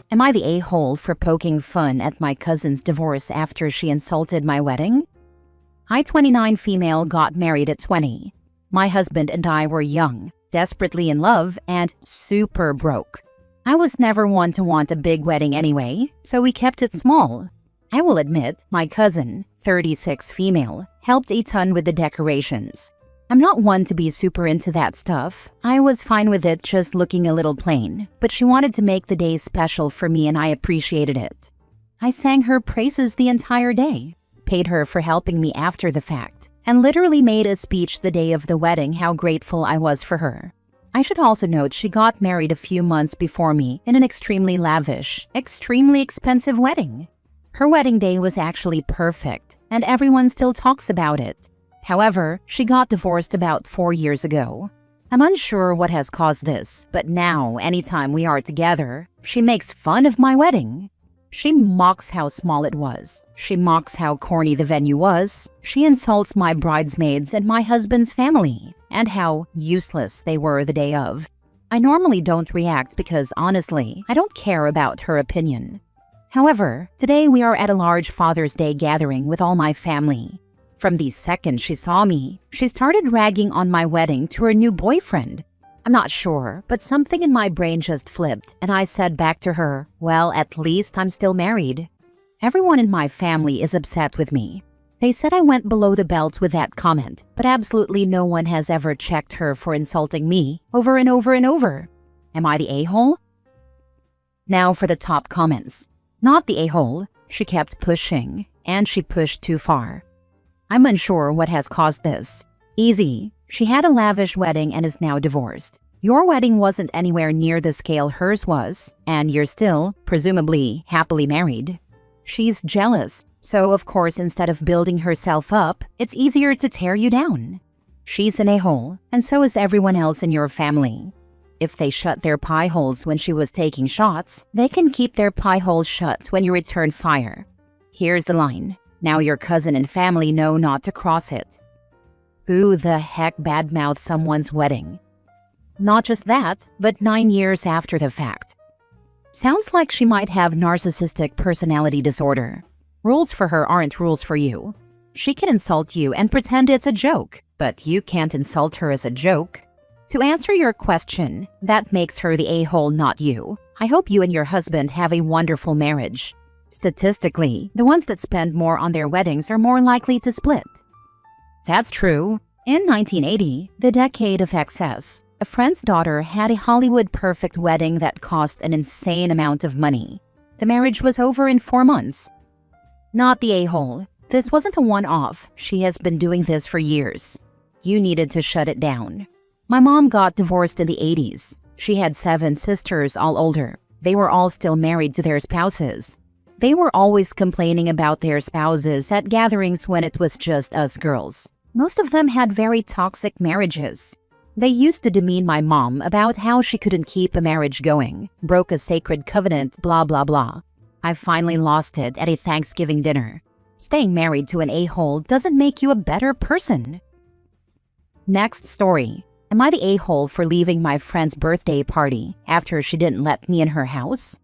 Am I the a-hole for poking fun at my cousin's divorce after she insulted my wedding? I, 29 female, got married at 20. My husband and I were young, desperately in love, and super broke. I was never one to want a big wedding anyway, so we kept it small. I will admit, my cousin, 36 female, helped a ton with the decorations. I'm not one to be super into that stuff. I was fine with it just looking a little plain, but she wanted to make the day special for me and I appreciated it. I sang her praises the entire day, paid her for helping me after the fact, and literally made a speech the day of the wedding how grateful I was for her. I should also note she got married a few months before me in an extremely lavish, extremely expensive wedding. Her wedding day was actually perfect, and everyone still talks about it. However, she got divorced about 4 years ago. I'm unsure what has caused this, but now, anytime we are together, she makes fun of my wedding. She mocks how small it was. She mocks how corny the venue was. She insults my bridesmaids and my husband's family, and how useless they were the day of. I normally don't react because, honestly, I don't care about her opinion. However, today we are at a large Father's Day gathering with all my family. From the second she saw me, she started ragging on my wedding to her new boyfriend. I'm not sure, but something in my brain just flipped, and I said back to her, well, at least I'm still married. Everyone in my family is upset with me. They said I went below the belt with that comment, but absolutely no one has ever checked her for insulting me over and over and over. Am I the a-hole? Now for the top comments. Not the a-hole. She kept pushing, and she pushed too far. I'm unsure what has caused this. Easy. She had a lavish wedding and is now divorced. Your wedding wasn't anywhere near the scale hers was, and you're still, presumably, happily married. She's jealous, so of course instead of building herself up, it's easier to tear you down. She's an a-hole, and so is everyone else in your family. If they shut their pie holes when she was taking shots, they can keep their pie holes shut when you return fire. Here's the line. Now your cousin and family know not to cross it. Who the heck badmouthed someone's wedding? Not just that, but 9 years after the fact. Sounds like she might have narcissistic personality disorder. Rules for her aren't rules for you. She can insult you and pretend it's a joke, but you can't insult her as a joke. To answer your question, that makes her the a-hole, not you. I hope you and your husband have a wonderful marriage. Statistically, the ones that spend more on their weddings are more likely to split. That's true. In 1980, the decade of excess, a friend's daughter had a Hollywood-perfect wedding that cost an insane amount of money. The marriage was over in 4 months. Not the a-hole. This wasn't a one-off. She has been doing this for years. You needed to shut it down. My mom got divorced in the 80s. She had 7 sisters, all older. They were all still married to their spouses. They were always complaining about their spouses at gatherings when it was just us girls. Most of them had very toxic marriages. They used to demean my mom about how she couldn't keep a marriage going, broke a sacred covenant, blah blah blah. I finally lost it at a Thanksgiving dinner. Staying married to an a-hole doesn't make you a better person. Next story. Am I the a-hole for leaving my friend's birthday party after she didn't let me in her house?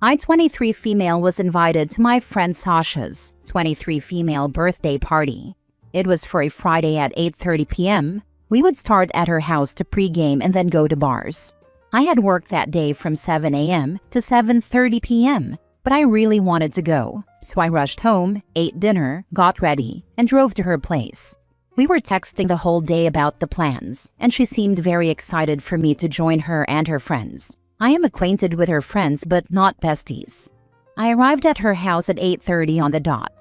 I, 23 female, was invited to my friend Sasha's 23 female birthday party. It was for a Friday at 8:30 p.m. We would start at her house to pregame and then go to bars. I had worked that day from 7 a.m. to 7:30 p.m., but I really wanted to go, so I rushed home, ate dinner, got ready, and drove to her place. We were texting the whole day about the plans, and she seemed very excited for me to join her and her friends. I am acquainted with her friends, but not besties. I arrived at her house at 8:30 on the dot.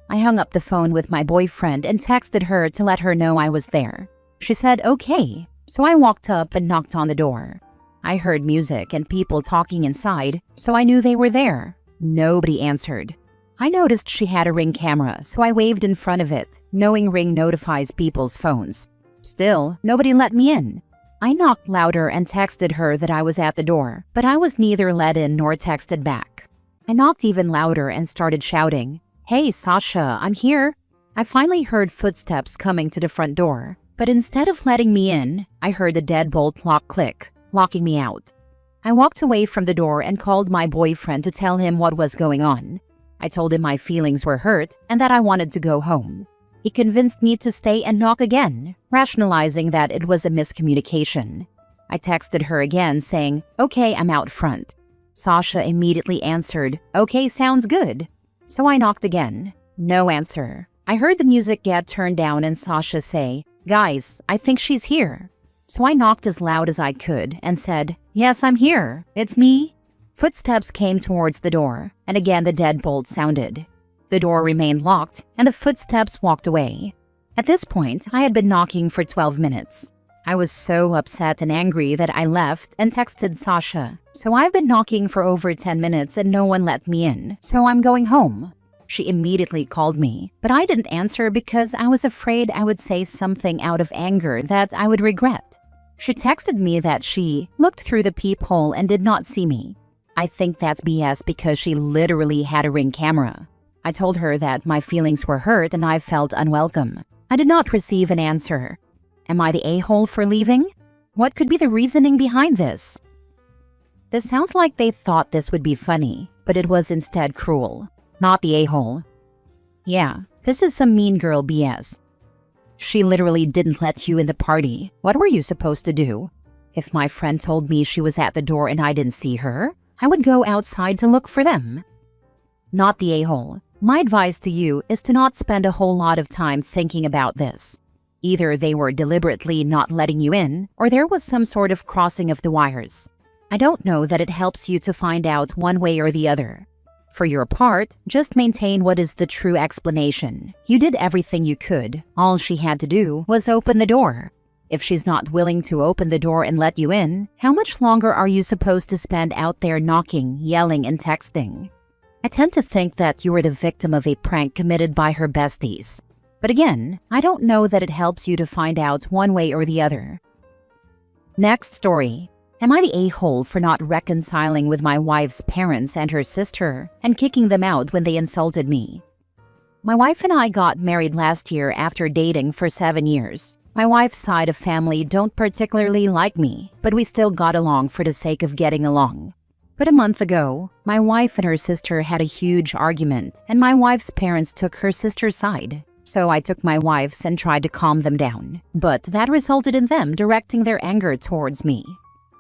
I hung up the phone with my boyfriend and texted her to let her know I was there. She said okay, so I walked up and knocked on the door. I heard music and people talking inside, so I knew they were there. Nobody answered. I noticed she had a Ring camera, so I waved in front of it, knowing Ring notifies people's phones. Still, nobody let me in. I knocked louder and texted her that I was at the door, but I was neither let in nor texted back. I knocked even louder and started shouting, "Hey, Sasha, I'm here." I finally heard footsteps coming to the front door, but instead of letting me in, I heard the deadbolt lock click, locking me out. I walked away from the door and called my boyfriend to tell him what was going on. I told him my feelings were hurt and that I wanted to go home. He convinced me to stay and knock again, rationalizing that it was a miscommunication. I texted her again saying, "Okay, I'm out front." Sasha immediately answered, "Okay, sounds good." So I knocked again. No answer. I heard the music get turned down and Sasha say, "Guys, I think she's here." So I knocked as loud as I could and said, "Yes, I'm here. It's me." Footsteps came towards the door, and again the deadbolt sounded. The door remained locked, and the footsteps walked away. At this point, I had been knocking for 12 minutes. I was so upset and angry that I left and texted Sasha. "So I've been knocking for over 10 minutes and no one let me in, so I'm going home." She immediately called me, but I didn't answer because I was afraid I would say something out of anger that I would regret. She texted me that she looked through the peephole and did not see me. I think that's BS because she literally had a Ring camera. I told her that my feelings were hurt and I felt unwelcome. I did not receive an answer. Am I the a-hole for leaving? What could be the reasoning behind this? This sounds like they thought this would be funny, but it was instead cruel. Not the a-hole. Yeah, this is some mean girl BS. She literally didn't let you in the party. What were you supposed to do? If my friend told me she was at the door and I didn't see her, I would go outside to look for them. Not the a-hole. My advice to you is to not spend a whole lot of time thinking about this. Either they were deliberately not letting you in, or there was some sort of crossing of the wires. I don't know that it helps you to find out one way or the other. For your part, just maintain what is the true explanation. You did everything you could. All she had to do was open the door. If she's not willing to open the door and let you in, how much longer are you supposed to spend out there knocking, yelling, and texting? I tend to think that you were the victim of a prank committed by her besties. But again, I don't know that it helps you to find out one way or the other. Next story. Am I the a-hole for not reconciling with my wife's parents and her sister and kicking them out when they insulted me? My wife and I got married last year after dating for 7 years. My wife's side of family don't particularly like me, but we still got along for the sake of getting along. But a month ago, my wife and her sister had a huge argument, and my wife's parents took her sister's side. So I took my wife's and tried to calm them down. But that resulted in them directing their anger towards me.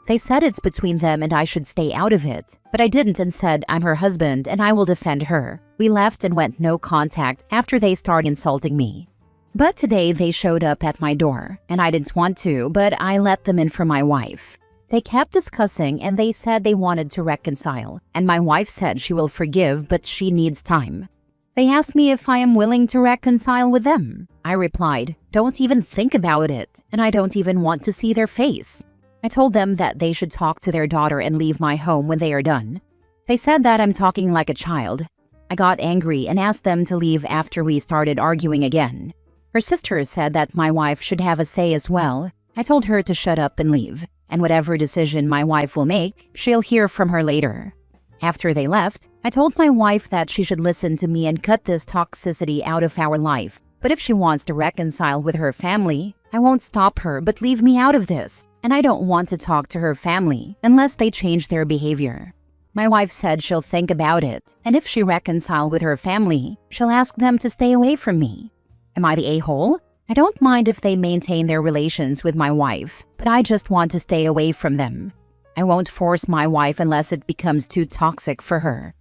They said it's between them and I should stay out of it, but I didn't and said I'm her husband and I will defend her. We left and went no contact after they started insulting me. But today they showed up at my door, and I didn't want to, but I let them in for my wife. They kept discussing and they said they wanted to reconcile, and my wife said she will forgive but she needs time. They asked me if I am willing to reconcile with them. I replied, "Don't even think about it, and I don't even want to see their face." I told them that they should talk to their daughter and leave my home when they are done. They said that I'm talking like a child. I got angry and asked them to leave after we started arguing again. Her sister said that my wife should have a say as well. I told her to shut up and leave, and whatever decision my wife will make, she'll hear from her later. After they left, I told my wife that she should listen to me and cut this toxicity out of our life. But if she wants to reconcile with her family, I won't stop her but leave me out of this. And I don't want to talk to her family unless they change their behavior. My wife said she'll think about it, and if she reconciles with her family, she'll ask them to stay away from me. Am I the a-hole? I don't mind if they maintain their relations with my wife, but I just want to stay away from them. I won't force my wife unless it becomes too toxic for her.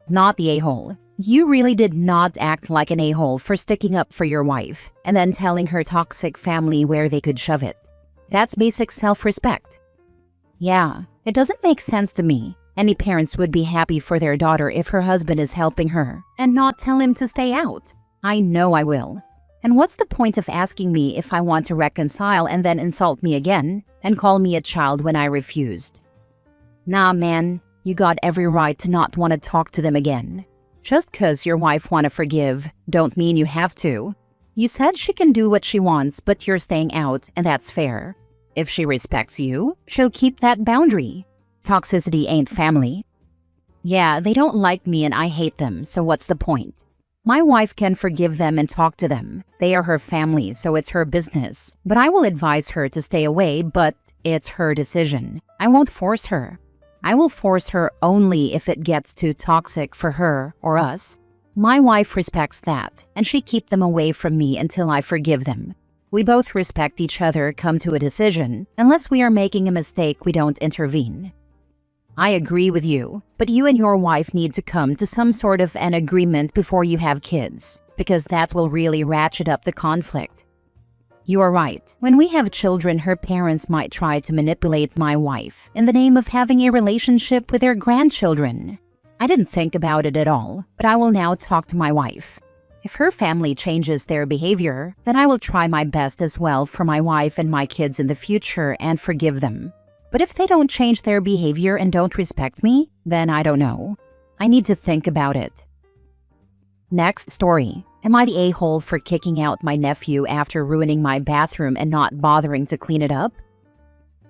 Not the a-hole. You really did not act like an a-hole for sticking up for your wife and then telling her toxic family where they could shove it. That's basic self-respect. Yeah, it doesn't make sense to me. Any parents would be happy for their daughter if her husband is helping her and not tell him to stay out. I know I will. And what's the point of asking me if I want to reconcile and then insult me again and call me a child when I refused? Nah, man, you got every right to not want to talk to them again. Just 'cause your wife want to forgive, don't mean you have to. You said she can do what she wants, but you're staying out, and that's fair. If she respects you, she'll keep that boundary. Toxicity ain't family. Yeah, they don't like me and I hate them, so what's the point? My wife can forgive them and talk to them. They are her family, so it's her business. But I will advise her to stay away, but it's her decision. I won't force her. I will force her only if it gets too toxic for her or us. My wife respects that, and she keep them away from me until I forgive them. We both respect each other, come to a decision. Unless we are making a mistake, we don't intervene. I agree with you, but you and your wife need to come to some sort of an agreement before you have kids, because that will really ratchet up the conflict. You are right. When we have children, her parents might try to manipulate my wife in the name of having a relationship with their grandchildren. I didn't think about it at all, but I will now talk to my wife. If her family changes their behavior, then I will try my best as well for my wife and my kids in the future and forgive them. But if they don't change their behavior and don't respect me, then I don't know. I need to think about it. Next story. Am I the a-hole for kicking out my nephew after ruining my bathroom and not bothering to clean it up?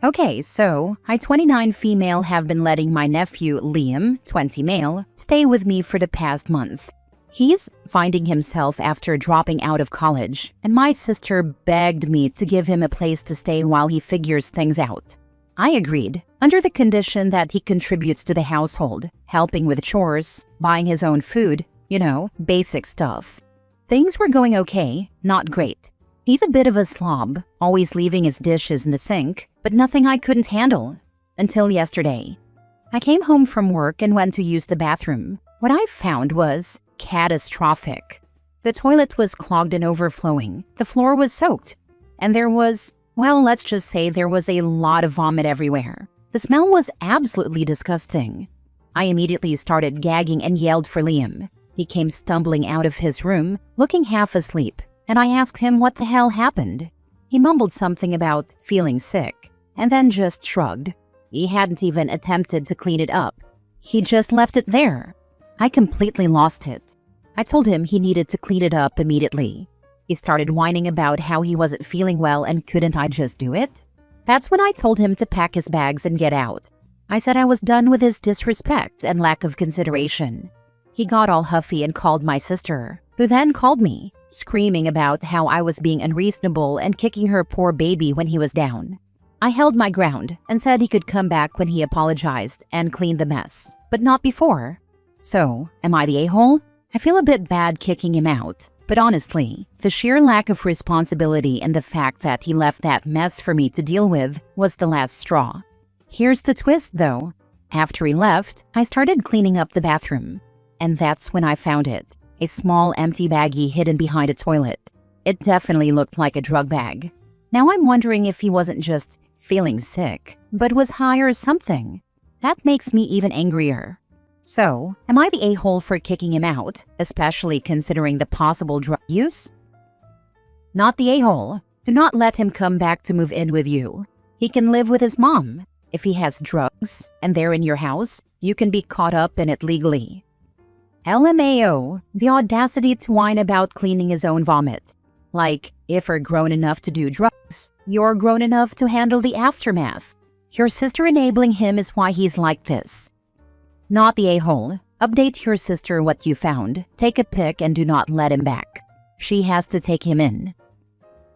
Okay, so I, 29 female, have been letting my nephew, Liam, 20 male, stay with me for the past month. He's finding himself after dropping out of college, and my sister begged me to give him a place to stay while he figures things out. I agreed, under the condition that he contributes to the household, helping with chores, buying his own food, basic stuff. Things were going okay, not great. He's a bit of a slob, always leaving his dishes in the sink, but nothing I couldn't handle. Until yesterday. I came home from work and went to use the bathroom. What I found was catastrophic. The toilet was clogged and overflowing, the floor was soaked, and there was, well, let's just say there was a lot of vomit everywhere. The smell was absolutely disgusting. I immediately started gagging and yelled for Liam. He came stumbling out of his room, looking half asleep, and I asked him what the hell happened. He mumbled something about feeling sick, and then just shrugged. He hadn't even attempted to clean it up. He just left it there. I completely lost it. I told him he needed to clean it up immediately. He started whining about how he wasn't feeling well and couldn't I just do it? That's when I told him to pack his bags and get out. I said I was done with his disrespect and lack of consideration. He got all huffy and called my sister, who then called me, screaming about how I was being unreasonable and kicking her poor baby when he was down. I held my ground and said he could come back when he apologized and cleaned the mess, but not before. So, am I the a-hole? I feel a bit bad kicking him out. But honestly, the sheer lack of responsibility and the fact that he left that mess for me to deal with was the last straw. Here's the twist, though. After he left, I started cleaning up the bathroom. And that's when I found it. A small empty baggie hidden behind a toilet. It definitely looked like a drug bag. Now I'm wondering if he wasn't just feeling sick, but was high or something. That makes me even angrier. So, am I the a-hole for kicking him out, especially considering the possible drug use? Not the a-hole. Do not let him come back to move in with you. He can live with his mom. If he has drugs and they're in your house, you can be caught up in it legally. LMAO, the audacity to whine about cleaning his own vomit. Like, if you're grown enough to do drugs, you're grown enough to handle the aftermath. Your sister enabling him is why he's like this. Not the a-hole. Update your sister what you found. Take a pic and do not let him back. She has to take him in.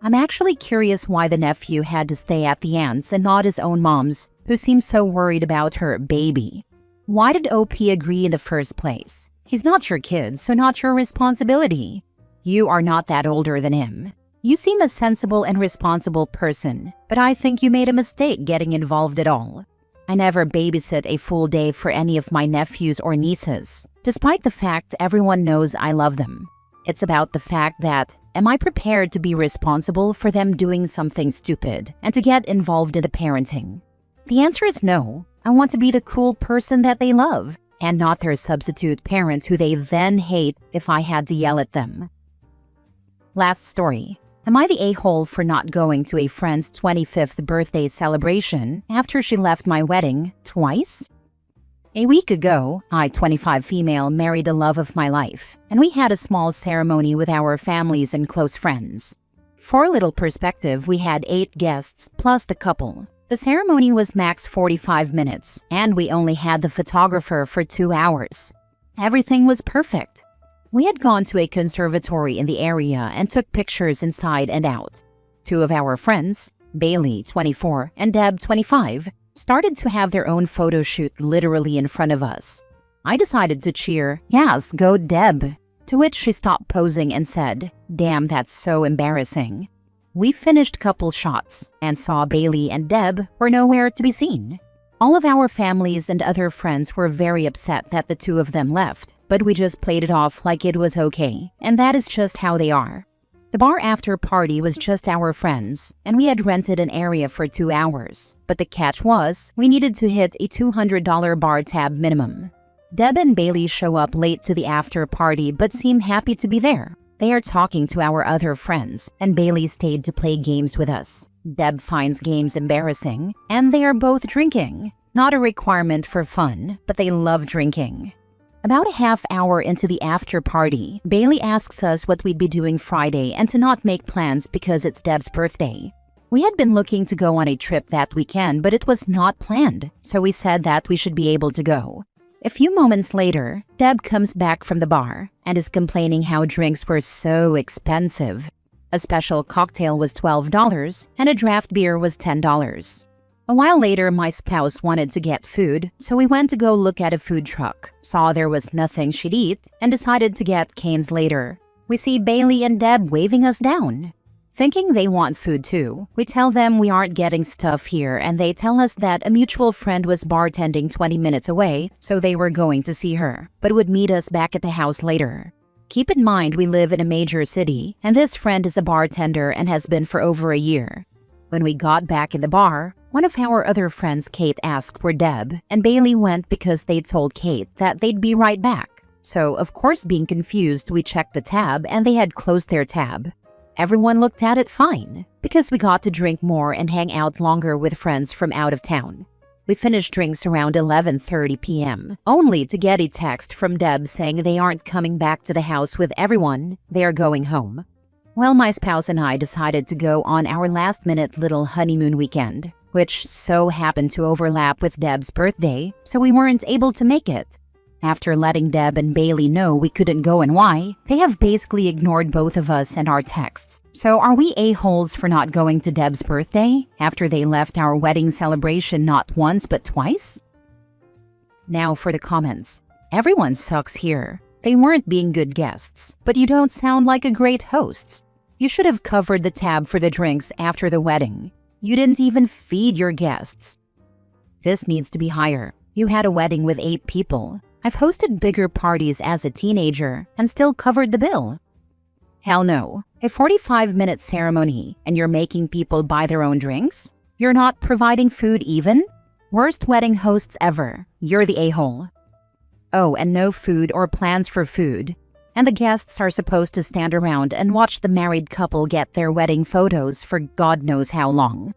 I'm actually curious why the nephew had to stay at the aunt's and not his own mom's, who seems so worried about her baby. Why did OP agree in the first place? He's not your kid, so not your responsibility. You are not that older than him. You seem a sensible and responsible person, but I think you made a mistake getting involved at all. I never babysit a full day for any of my nephews or nieces, despite the fact everyone knows I love them. It's about the fact that, am I prepared to be responsible for them doing something stupid and to get involved in the parenting? The answer is no. I want to be the cool person that they love, and not their substitute parent who they then hate if I had to yell at them. Last story. Am I the a-hole for not going to a friend's 25th birthday celebration after she left my wedding twice? A week ago, I, 25 female, married the love of my life, and we had a small ceremony with our families and close friends. For a little perspective, we had 8 guests plus the couple. The ceremony was max 45 minutes, and we only had the photographer for 2 hours. Everything was perfect. We had gone to a conservatory in the area and took pictures inside and out. Two of our friends, Bailey, 24, and Deb, 25, started to have their own photo shoot literally in front of us. I decided to cheer, "Yes, go Deb," to which she stopped posing and said, "Damn, that's so embarrassing." We finished couple shots and saw Bailey and Deb were nowhere to be seen. All of our families and other friends were very upset that the two of them left, but we just played it off like it was okay, and that is just how they are. The bar after party was just our friends, and we had rented an area for 2 hours, but the catch was we needed to hit a $200 bar tab minimum. Deb and Bailey show up late to the after party but seem happy to be there. They are talking to our other friends, and Bailey stayed to play games with us. Deb finds games embarrassing, and they are both drinking. Not a requirement for fun, but they love drinking. About a half hour into the after party, Bailey asks us what we'd be doing Friday and to not make plans because it's Deb's birthday. We had been looking to go on a trip that weekend, but it was not planned, so we said that we should be able to go. A few moments later, Deb comes back from the bar and is complaining how drinks were so expensive. A special cocktail was $12 and a draft beer was $10. A while later, my spouse wanted to get food, so we went to go look at a food truck, saw there was nothing she'd eat, and decided to get Cane's later. We see Bailey and Deb waving us down. Thinking they want food too, we tell them we aren't getting stuff here, and they tell us that a mutual friend was bartending 20 minutes away, so they were going to see her, but would meet us back at the house later. Keep in mind we live in a major city, and this friend is a bartender and has been for over a year. When we got back in the bar, one of our other friends, Kate, asked for Deb, and Bailey went because they told Kate that they'd be right back. So, of course, being confused, we checked the tab and they had closed their tab. Everyone looked at it fine, because we got to drink more and hang out longer with friends from out of town. We finished drinks around 11:30 p.m., only to get a text from Deb saying they aren't coming back to the house with everyone, they are going home. Well, my spouse and I decided to go on our last-minute little honeymoon weekend, which so happened to overlap with Deb's birthday, so we weren't able to make it. After letting Deb and Bailey know we couldn't go and why, they have basically ignored both of us and our texts. So are we a-holes for not going to Deb's birthday after they left our wedding celebration not once but twice? Now for the comments. Everyone sucks here. They weren't being good guests, but you don't sound like a great host. You should have covered the tab for the drinks after the wedding. You didn't even feed your guests. This needs to be higher. You had a wedding with 8 people. I've hosted bigger parties as a teenager and still covered the bill. Hell no. A 45-minute ceremony and you're making people buy their own drinks? You're not providing food even? Worst wedding hosts ever. You're the a-hole. Oh, and no food or plans for food. And the guests are supposed to stand around and watch the married couple get their wedding photos for God knows how long.